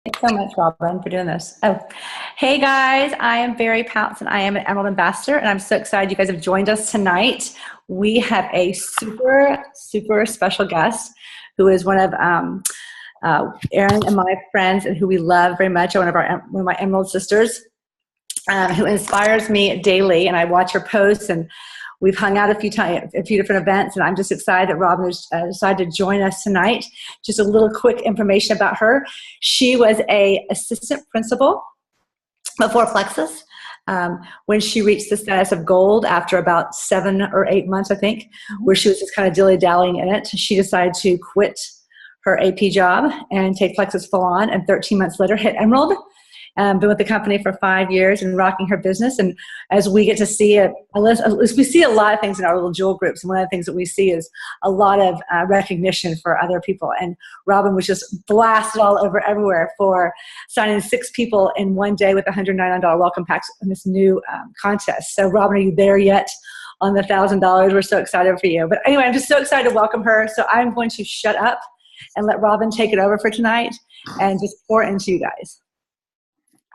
Thanks so much, Robin, for doing this. Oh, hey guys, I am Barry Pounce and I am an Emerald Ambassador, and I'm so excited you guys have joined us tonight. We have a super special guest who is one of Erin and my friends, and who we love very much. One of my Emerald sisters, who inspires me daily, and I watch her posts, and we've hung out a few different events, and I'm just excited that Robin has decided to join us tonight. Just a little quick information about her. She was a assistant principal before Plexus. When she reached the status of gold after about 7 or 8 months, I think, where she was just kind of dilly-dallying in it, she decided to quit her AP job and take Plexus full on, and 13 months later hit Emerald. Been with the company for 5 years and rocking her business. And as we get to see it, we see a lot of things in our little jewel groups. And one of the things that we see is a lot of recognition for other people. And Robin was just blasted all over everywhere for signing 6 people in one day with $199 welcome packs in this new contest. So Robin, are you there yet on the $1,000? We're so excited for you. But anyway, I'm just so excited to welcome her. So I'm going to shut up and let Robin take it over for tonight and just pour into you guys.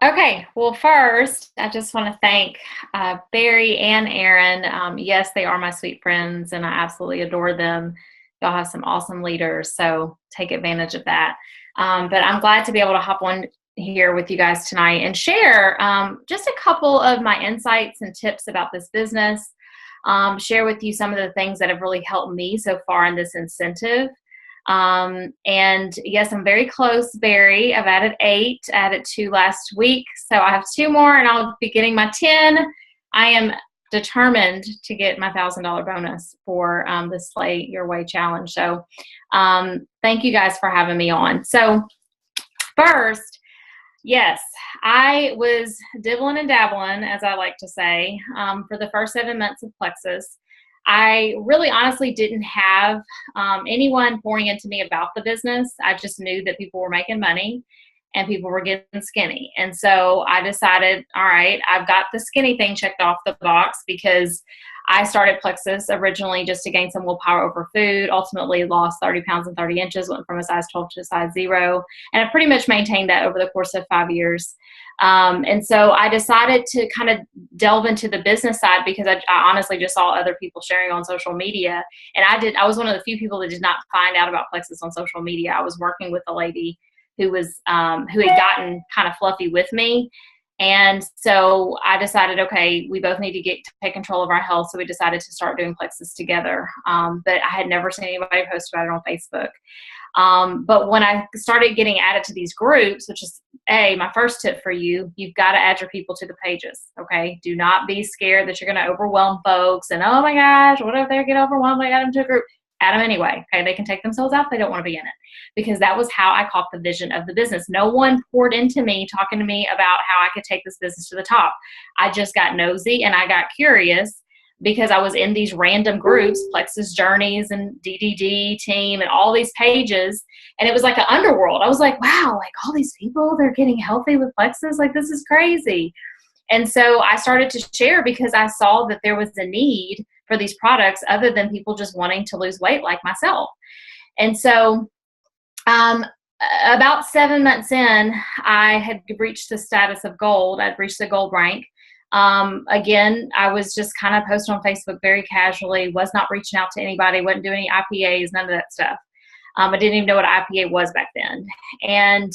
Okay, well, first, I just want to thank Barry and Erin. Yes, they are my sweet friends, and I absolutely adore them. Y'all have some awesome leaders, so take advantage of that. But I'm glad to be able to hop on here with you guys tonight and share just a couple of my insights and tips about this business, share with you some of the things that have really helped me so far in this incentive. And yes, I'm very close, Barry. I've added 8, added 2 last week. So I have 2 more and I'll be getting my 10. I am determined to get my $1,000 bonus for the Slay Your Way challenge. So thank you guys for having me on. So first, yes, I was dibbling and dabbling, as I like to say, for the first 7 months of Plexus. I really honestly didn't have anyone pouring into me about the business. I just knew that people were making money and people were getting skinny. And so I decided, all right, I've got the skinny thing checked off the box, because I started Plexus originally just to gain some willpower over food, ultimately lost 30 pounds and 30 inches, went from a size 12 to a size 0. And I pretty much maintained that over the course of 5 years. And so I decided to kind of delve into the business side, because I honestly just saw other people sharing on social media. And I was one of the few people that did not find out about Plexus on social media. I was working with a lady who had gotten kind of fluffy with me. And so I decided, okay, we both need to take control of our health. So we decided to start doing Plexus together. But I had never seen anybody post about it on Facebook. But when I started getting added to these groups, which is my first tip for you, you've got to add your people to the pages. Okay. Do not be scared that you're going to overwhelm folks and, oh my gosh, what if they get overwhelmed? I got them to a group. Add them anyway. Okay. They can take themselves out if they don't want to be in it, because that was how I caught the vision of the business. No one poured into me, talking to me about how I could take this business to the top. I just got nosy and I got curious, because I was in these random groups, Plexus Journeys and DDD team and all these pages. And it was like an underworld. I was like, wow, like all these people, they're getting healthy with Plexus. Like, this is crazy. And so I started to share, because I saw that there was a need for these products other than people just wanting to lose weight like myself. And so about 7 months in, I had reached the status of gold. I'd reached the gold rank. Again, I was just kind of posting on Facebook very casually, was not reaching out to anybody, wasn't doing any IPAs, none of that stuff. I didn't even know what IPA was back then. And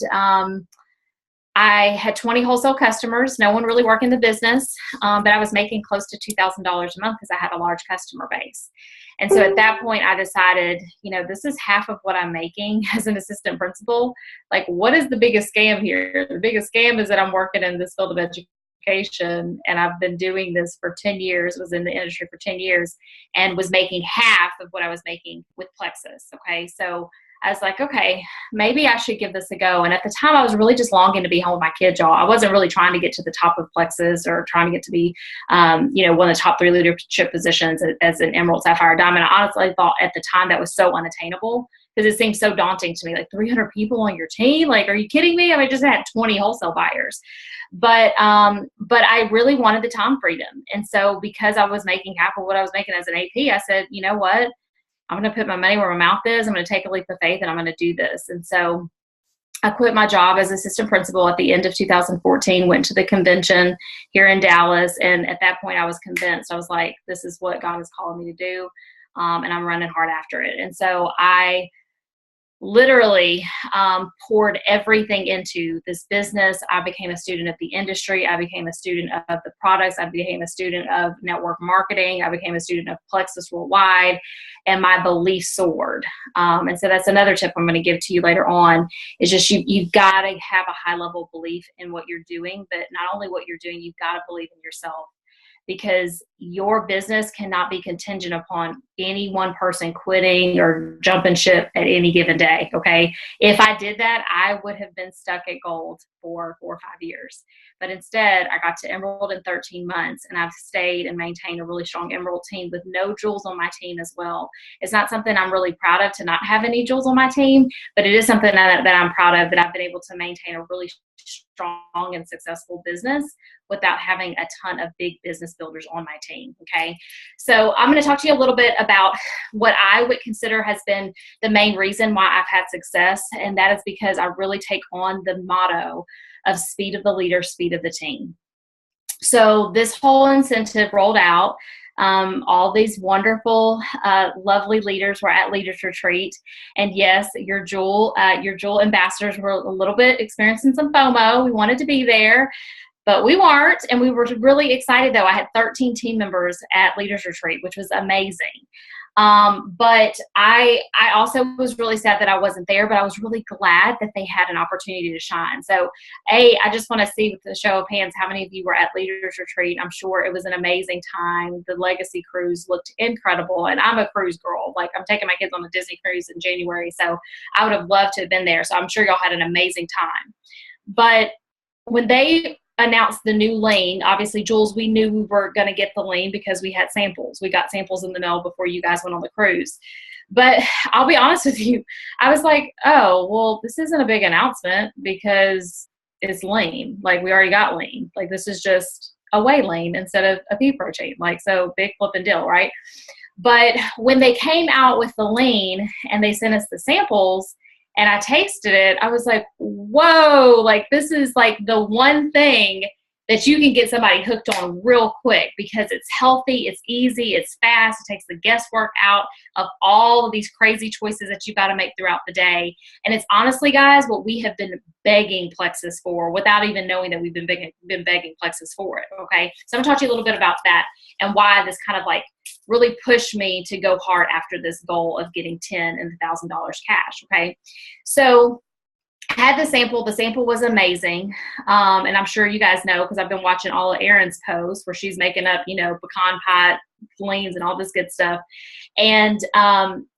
I had 20 wholesale customers, no one really working the business, but I was making close to $2,000 a month because I had a large customer base. And so at that point, I decided, this is half of what I'm making as an assistant principal. Like, what is the biggest scam here? The biggest scam is that I'm working in this field of education, and I've been doing this for 10 years, was in the industry for 10 years, and was making half of what I was making with Plexus. Okay, so I was like, okay, maybe I should give this a go. And at the time, I was really just longing to be home with my kids, y'all. I wasn't really trying to get to the top of Plexus or trying to get to be, one of the top 3 leadership positions as an Emerald, Sapphire, Diamond. I honestly thought at the time that was so unattainable, because it seemed so daunting to me, like 300 people on your team. Like, are you kidding me? I mean, I just had 20 wholesale buyers. But I really wanted the time freedom. And so because I was making half of what I was making as an AP, I said, you know what? I'm going to put my money where my mouth is. I'm going to take a leap of faith and I'm going to do this. And so I quit my job as assistant principal at the end of 2014, went to the convention here in Dallas. And at that point I was convinced. I was like, this is what God is calling me to do. And I'm running hard after it. And so I literally poured everything into this business. I became a student of the industry. I became a student of the products. I became a student of network marketing. I became a student of Plexus Worldwide, and my belief soared. And so that's another tip I'm going to give to you later on, is just you've got to have a high level belief in what you're doing, but not only what you're doing, you've got to believe in yourself, because your business cannot be contingent upon any one person quitting or jumping ship at any given day, okay? If I did that, I would have been stuck at gold for 4 or 5 years. But instead, I got to Emerald in 13 months, and I've stayed and maintained a really strong Emerald team with no jewels on my team as well. It's not something I'm really proud of to not have any jewels on my team, but it is something that I'm proud of, that I've been able to maintain a really strong and successful business without having a ton of big business builders on my team, okay? So I'm going to talk to you a little bit about what I would consider has been the main reason why I've had success, and that is because I really take on the motto of speed of the leader, speed of the team. So this whole incentive rolled out. All these wonderful, lovely leaders were at Leaders Retreat. And yes, your Jewel ambassadors were a little bit experiencing some FOMO. We wanted to be there, but we weren't. And we were really excited, though. I had 13 team members at Leaders Retreat, which was amazing. But I also was really sad that I wasn't there, but I was really glad that they had an opportunity to shine. So I just want to see with the show of hands, how many of you were at Leaders Retreat? I'm sure it was an amazing time. The Legacy Cruise looked incredible, and I'm a cruise girl. Like, I'm taking my kids on a Disney cruise in January, so I would have loved to have been there. So I'm sure y'all had an amazing time. But when they announced the new lane, obviously, Jules, we knew we were going to get the lane because we had samples. We got samples in the mail before you guys went on the cruise. But I'll be honest with you, I was like, oh, well, this isn't a big announcement because it's lane. Like, we already got lane. Like, this is just a whey lane instead of a pea protein. Like, so big flipping deal, right? But when they came out with the lane and they sent us the samples, and I tasted it, I was like, whoa, like, this is like the one thing that you can get somebody hooked on real quick, because it's healthy, it's easy, it's fast, it takes the guesswork out of all of these crazy choices that you got to make throughout the day. And it's honestly, guys, what we have been begging Plexus for without even knowing that we've been begging Plexus for it, okay? So I'm going to talk to you a little bit about that and why this kind of like really pushed me to go hard after this goal of getting $10,000 and $1,000 cash, okay? So I had the sample. The sample was amazing. And I'm sure you guys know, because I've been watching all of Erin's posts where she's making up, you know, pecan pie leans and all this good stuff. And,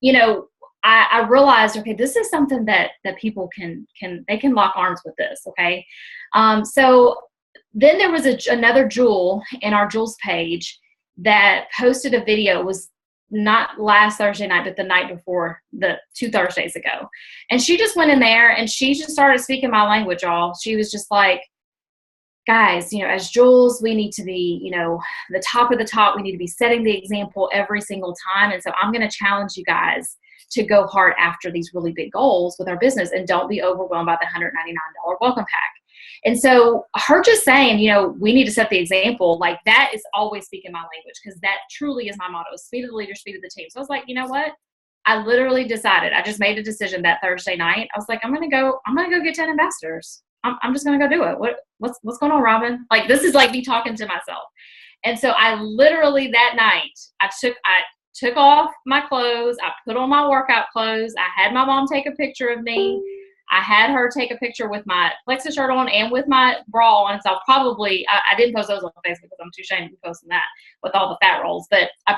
you know, I realized, okay, this is something that people can lock arms with this, okay? So then there was another Jewel in our Jewels page that posted a video. It was not last Thursday night, but the night before, 2 Thursdays ago. And she just went in there and she just started speaking my language, y'all. She was just like, guys, you know, as Jules, we need to be, you know, the top of the top. We need to be setting the example every single time. And so I'm going to challenge you guys to go hard after these really big goals with our business, and don't be overwhelmed by the $199 welcome pack. And so her just saying, you know, we need to set the example, like, that is always speaking my language, because that truly is my motto: speed of the leader, speed of the team. So I was like, you know what? I literally decided, I just made a decision that Thursday night. I was like, I'm going to go get 10 ambassadors. I'm just going to go do it. What's going on, Robin? Like, this is like me talking to myself. And so I literally that night, I took off my clothes. I put on my workout clothes. I had my mom take a picture of me. I had her take a picture with my Plexus shirt on and with my bra on. So I didn't post those on Facebook because I'm too ashamed to be posting that with all the fat rolls. But I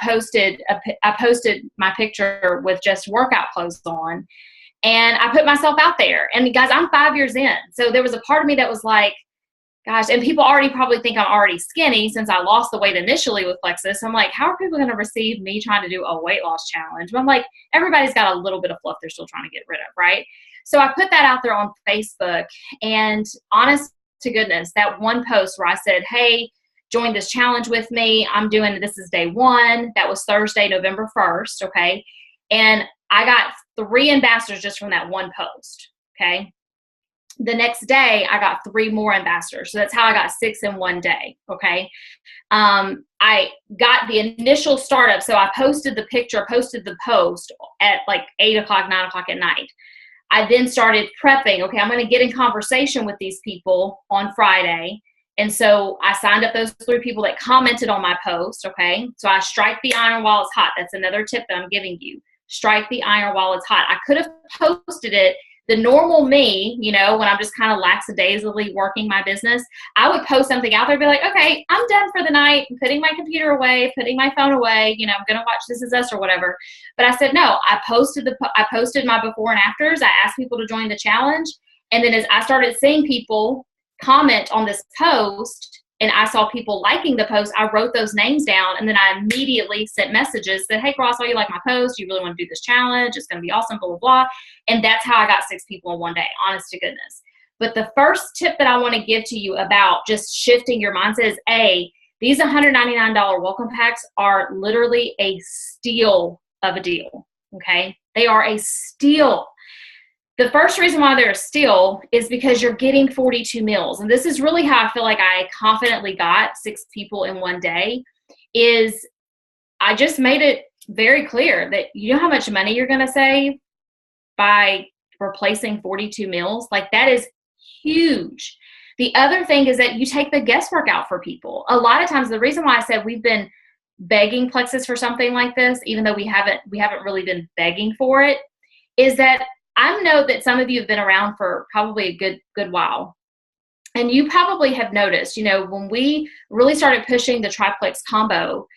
posted my picture with just workout clothes on, and I put myself out there. And guys, I'm 5 years in. So there was a part of me that was like, gosh, and people already probably think I'm already skinny since I lost the weight initially with Plexus. I'm like, how are people going to receive me trying to do a weight loss challenge? But I'm like, everybody's got a little bit of fluff they're still trying to get rid of, right? So I put that out there on Facebook, and honest to goodness, that one post where I said, hey, join this challenge with me. This is day 1. That was Thursday, November 1st, okay? And I got 3 ambassadors just from that one post, okay? The next day, I got 3 more ambassadors. So that's how I got 6 in one day. Okay. I got the initial startup. So I posted the picture, posted the post at like 8 o'clock, 9 o'clock at night. I then started prepping. Okay, I'm going to get in conversation with these people on Friday. And so I signed up those 3 people that commented on my post. Okay. So I strike the iron while it's hot. That's another tip that I'm giving you. Strike the iron while it's hot. I could have posted it the normal me, you know, when I'm just kind of lackadaisically working my business. I would post something out there and be like, okay, I'm done for the night. I'm putting my computer away, putting my phone away. You know, I'm going to watch This Is Us or whatever. But I said, no, I posted my before and afters. I asked people to join the challenge. And then as I started seeing people comment on this post, and I saw people liking the post, I wrote those names down, and then I immediately sent messages, said, hey, Cross, you like my post? You really want to do this challenge? It's going to be awesome, blah, blah, blah. And that's how I got 6 people in one day, honest to goodness. But the first tip that I want to give to you about just shifting your mindset is, these $199 welcome packs are literally a steal of a deal, okay? They are a steal. The first reason why they're a steal is because you're getting 42 meals. And this is really how I feel like I confidently got 6 people in one day, is I just made it very clear that you know how much money you're going to save by replacing 42 meals? Like, that is huge. The other thing is that you take the guesswork out for people. A lot of times, the reason why I said we've been begging Plexus for something like this, even though we haven't really been begging for it, is that I know that some of you have been around for probably a good while. And you probably have noticed, you know, when we really started pushing the triplex combo,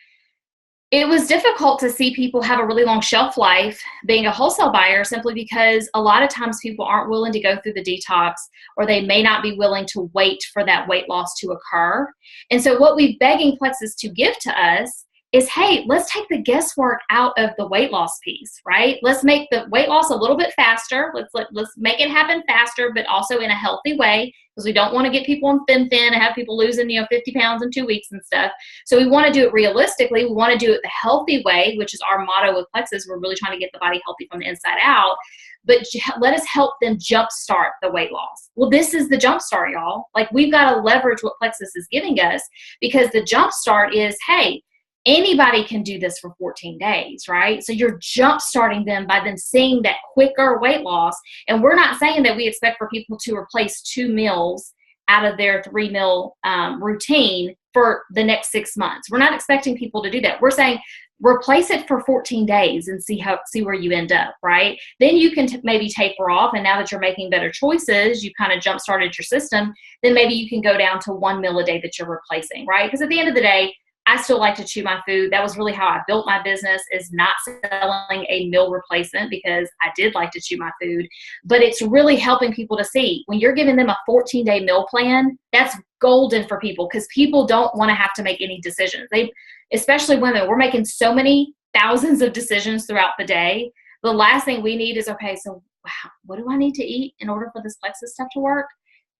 it was difficult to see people have a really long shelf life being a wholesale buyer, simply because a lot of times people aren't willing to go through the detox, or they may not be willing to wait for that weight loss to occur. And so what we're begging Plexus to give to us is, hey, let's take the guesswork out of the weight loss piece, right? Let's make the weight loss a little bit faster. Let's make it happen faster, but also in a healthy way, because we don't want to get people on thin and have people losing, 50 pounds in 2 weeks and stuff. So we want to do it realistically. We want to do it the healthy way, which is our motto with Plexus. We're really trying to get the body healthy from the inside out. But let us help them jumpstart the weight loss. Well, this is the jumpstart, y'all. Like, we've got to leverage what Plexus is giving us, because the jumpstart is, hey, anybody can do this for 14 days, right? So you're jump starting them by them seeing that quicker weight loss. And we're not saying that we expect for people to replace 2 meals out of their 3 meal routine for the next 6 months. We're not expecting people to do that. We're saying replace it for 14 days and see where you end up, right? Then you can maybe taper off. And now that you're making better choices, you kind of jump started your system, then maybe you can go down to 1 meal a day that you're replacing, right? Because at the end of the day, I still like to chew my food. That was really how I built my business, is not selling a meal replacement, because I did like to chew my food. But it's really helping people to see, when you're giving them a 14-day meal plan, that's golden for people, because people don't want to have to make any decisions. Especially women, we're making so many thousands of decisions throughout the day. The last thing we need is, okay, so what do I need to eat in order for this Plexus stuff to work?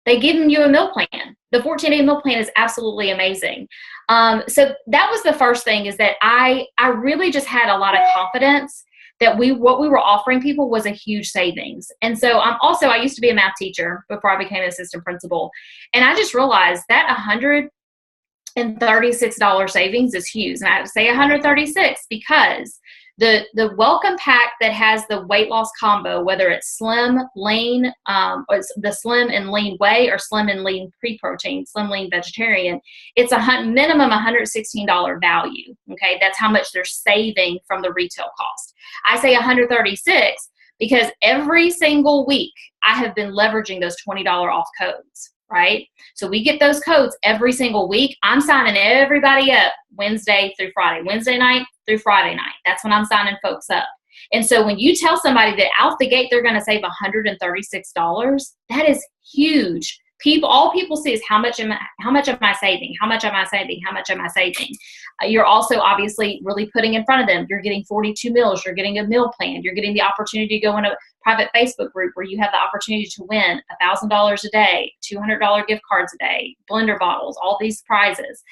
They give you a meal plan. The 14-day meal plan is absolutely amazing. So that was the first thing, is that I really just had a lot of confidence that what we were offering people was a huge savings. And so I used to be a math teacher before I became an assistant principal. And I just realized that $136 savings is huge. And I say 136 because the welcome pack that has the weight loss combo, whether it's slim, lean, or it's the slim and lean whey, or slim and lean pre-protein, slim, lean vegetarian, it's a minimum $116 value. Okay, that's how much they're saving from the retail cost. I say 136 because every single week I have been leveraging those $20 off codes. Right? So we get those codes every single week. I'm signing everybody up Wednesday through Friday, Wednesday night through Friday night. That's when I'm signing folks up. And so when you tell somebody that out the gate they're going to save $136, that is huge. All people see is how much am I saving? How much am I saving? How much am I saving? You're also obviously really putting in front of them. You're getting 42 meals. You're getting a meal plan. You're getting the opportunity to go in a private Facebook group where you have the opportunity to win $1,000 a day, $200 gift cards a day, blender bottles, all these prizes.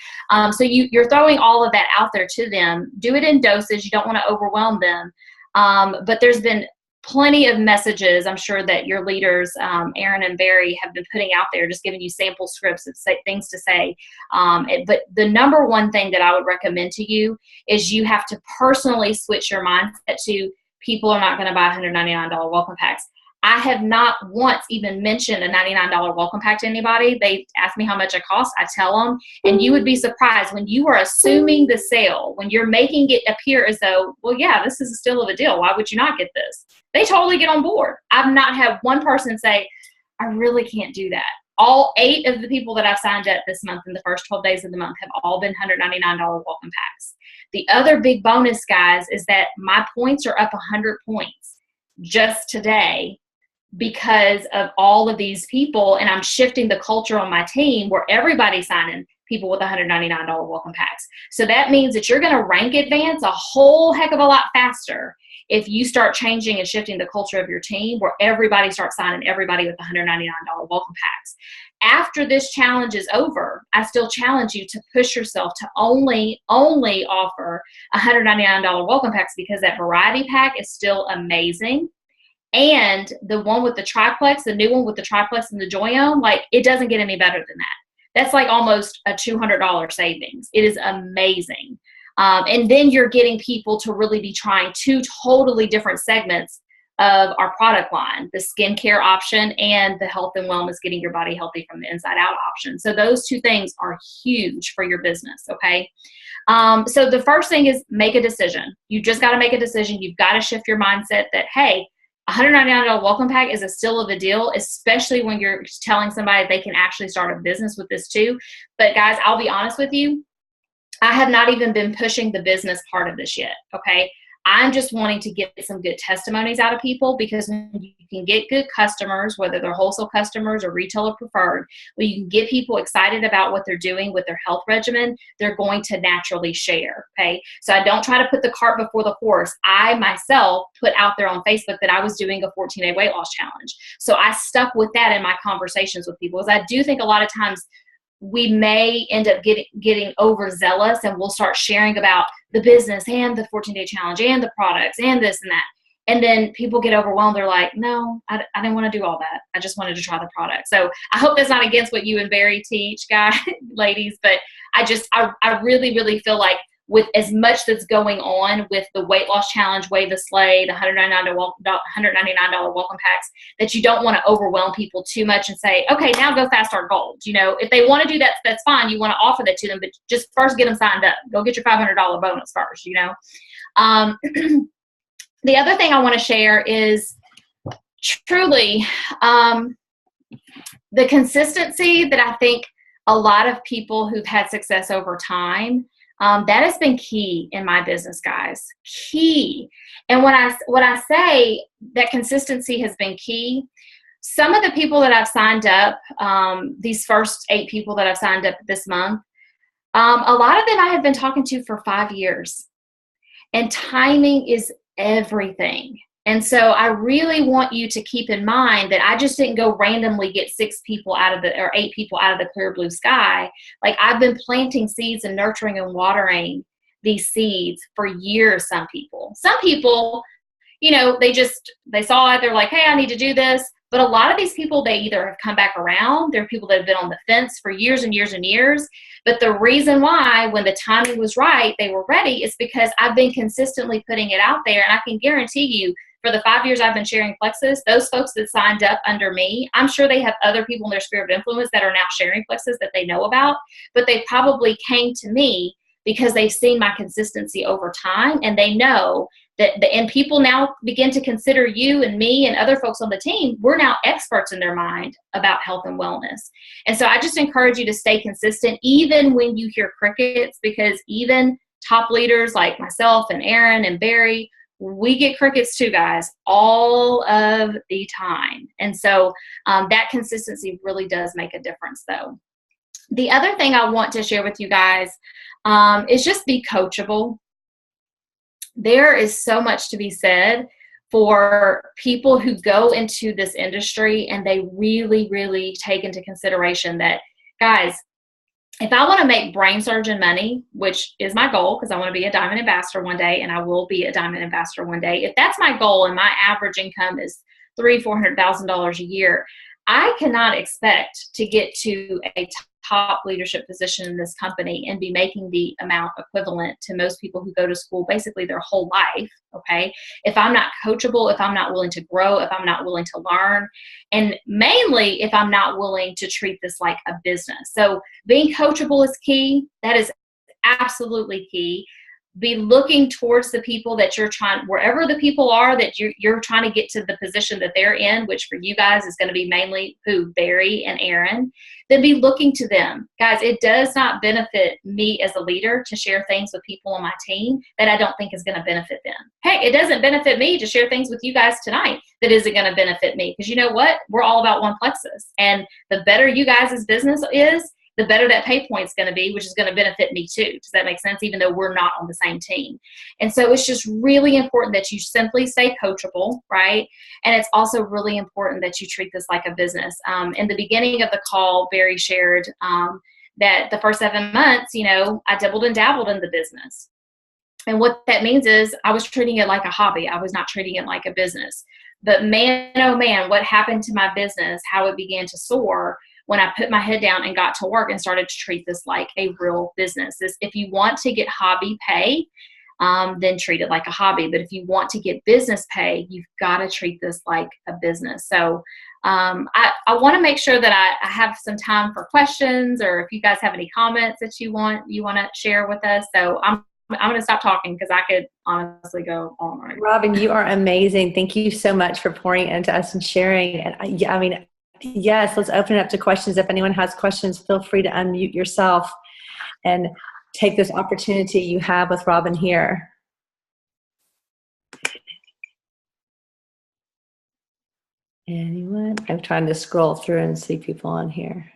So you're throwing all of that out there to them. Do it in doses. You don't want to overwhelm them. But there's been plenty of messages I'm sure that your leaders, Aaron and Barry, have been putting out there, just giving you sample scripts of things to say. But the number one thing that I would recommend to you is you have to personally switch your mindset to people are not going to buy $199 welcome packs. I have not once even mentioned a $99 welcome pack to anybody. They ask me how much it costs. I tell them, and you would be surprised when you are assuming the sale, when you're making it appear as though, well, yeah, this is still of a deal. Why would you not get this? They totally get on board. I've not had one person say, I really can't do that. All 8 of the people that I've signed up this month in the first 12 days of the month have all been $199 welcome packs. The other big bonus, guys, is that my points are up 100 points just today because of all of these people, and I'm shifting the culture on my team where everybody's signing people with $199 welcome packs. So that means that you're going to rank advance a whole heck of a lot faster if you start changing and shifting the culture of your team where everybody starts signing everybody with $199 welcome packs. After this challenge is over, I still challenge you to push yourself to only offer $199 welcome packs, because that variety pack is still amazing. And the one with the triplex, the new one with the triplex and the Joy-On, like, it doesn't get any better than that. That's like almost a $200 savings. It is amazing. And then you're getting people to really be trying 2 totally different segments of our product line, the skincare option and the health and wellness, getting your body healthy from the inside out option. So those 2 things are huge for your business, okay? So the first thing is make a decision. You just got to make a decision. You've got to shift your mindset that, hey, $199 welcome pack is still of a deal, especially when you're telling somebody they can actually start a business with this too. But guys, I'll be honest with you, I have not even been pushing the business part of this yet, okay? I'm just wanting to get some good testimonies out of people, because when you can get good customers, whether they're wholesale customers or retailer preferred, when you can get people excited about what they're doing with their health regimen, they're going to naturally share, okay? So I don't try to put the cart before the horse. I myself put out there on Facebook that I was doing a 14-day weight loss challenge. So I stuck with that in my conversations with people, because I do think a lot of times we may end up getting overzealous, and we'll start sharing about the business and the 14-day challenge and the products and this and that. And then people get overwhelmed. They're like, no, I didn't want to do all that. I just wanted to try the product. So I hope that's not against what you and Barry teach, guys, ladies, but I really, really feel like with as much that's going on with the weight loss challenge, Weigh the Slay, the $199 welcome packs, that you don't want to overwhelm people too much and say, okay, now go fast start gold. You know, if they want to do that, that's fine. You want to offer that to them, but just first get them signed up. Go get your $500 bonus first, you know. The other thing I want to share is truly the consistency that I think a lot of people who've had success over time, that has been key in my business, guys. Key. And when I say that consistency has been key, some of the people that I've signed up, these first 8 people that I've signed up this month, a lot of them I have been talking to for 5 years. And timing is everything. And so I really want you to keep in mind that I just didn't go randomly get 6 people out of or 8 people out of the clear blue sky. Like, I've been planting seeds and nurturing and watering these seeds for years. Some people, you know, they saw it. They're like, hey, I need to do this. But a lot of these people, they either have come back around. They're people that have been on the fence for years and years and years. But the reason why, when the timing was right, they were ready, is because I've been consistently putting it out there. And I can guarantee you, for the 5 years I've been sharing Plexus, those folks that signed up under me, I'm sure they have other people in their sphere of influence that are now sharing Plexus that they know about, but they probably came to me because they've seen my consistency over time, and they know that, and people now begin to consider you and me and other folks on the team, we're now experts in their mind about health and wellness. And so I just encourage you to stay consistent, even when you hear crickets, because even top leaders like myself and Aaron and Barry, we get crickets too, guys, all of the time. And so that consistency really does make a difference, though. The other thing I want to share with you guys is just be coachable. There is so much to be said for people who go into this industry and they really, really take into consideration that, guys, if I want to make brain surgeon money, which is my goal, because I want to be a Diamond Ambassador one day, and I will be a Diamond Ambassador one day. If that's my goal and my average income is $300,000-$400,000 a year, I cannot expect to get to a top leadership position in this company and be making the amount equivalent to most people who go to school basically their whole life, okay? If I'm not coachable, if I'm not willing to grow, if I'm not willing to learn, and mainly if I'm not willing to treat this like a business. So being coachable is key. That is absolutely key. Be looking towards the people that you're trying, wherever the people are that you're trying to get to the position that they're in, which for you guys is going to be mainly who? Barry and Aaron. Then be looking to them. Guys, it does not benefit me as a leader to share things with people on my team that I don't think is going to benefit them. Hey, it doesn't benefit me to share things with you guys tonight that isn't going to benefit me, because you know what? We're all about one plexus. And the better you guys' business is, the better that pay point is going to be, which is going to benefit me too. Does that make sense? Even though we're not on the same team. And so it's just really important that you simply stay coachable, right? And it's also really important that you treat this like a business. In the beginning of the call, Barry shared that the first 7 months, I dabbled and dabbled in the business. And what that means is I was treating it like a hobby. I was not treating it like a business. But man, oh man, what happened to my business, how it began to soar when I put my head down and got to work and started to treat this like a real business. If you want to get hobby pay, then treat it like a hobby. But if you want to get business pay, you've got to treat this like a business. So I want to make sure that I have some time for questions, or if you guys have any comments that you want to share with us. So I'm going to stop talking because I could honestly go on. Robin, you are amazing. Thank you so much for pouring into us and sharing. And yes, let's open it up to questions. If anyone has questions, feel free to unmute yourself and take this opportunity you have with Robin here. Anyone? I'm trying to scroll through and see people on here.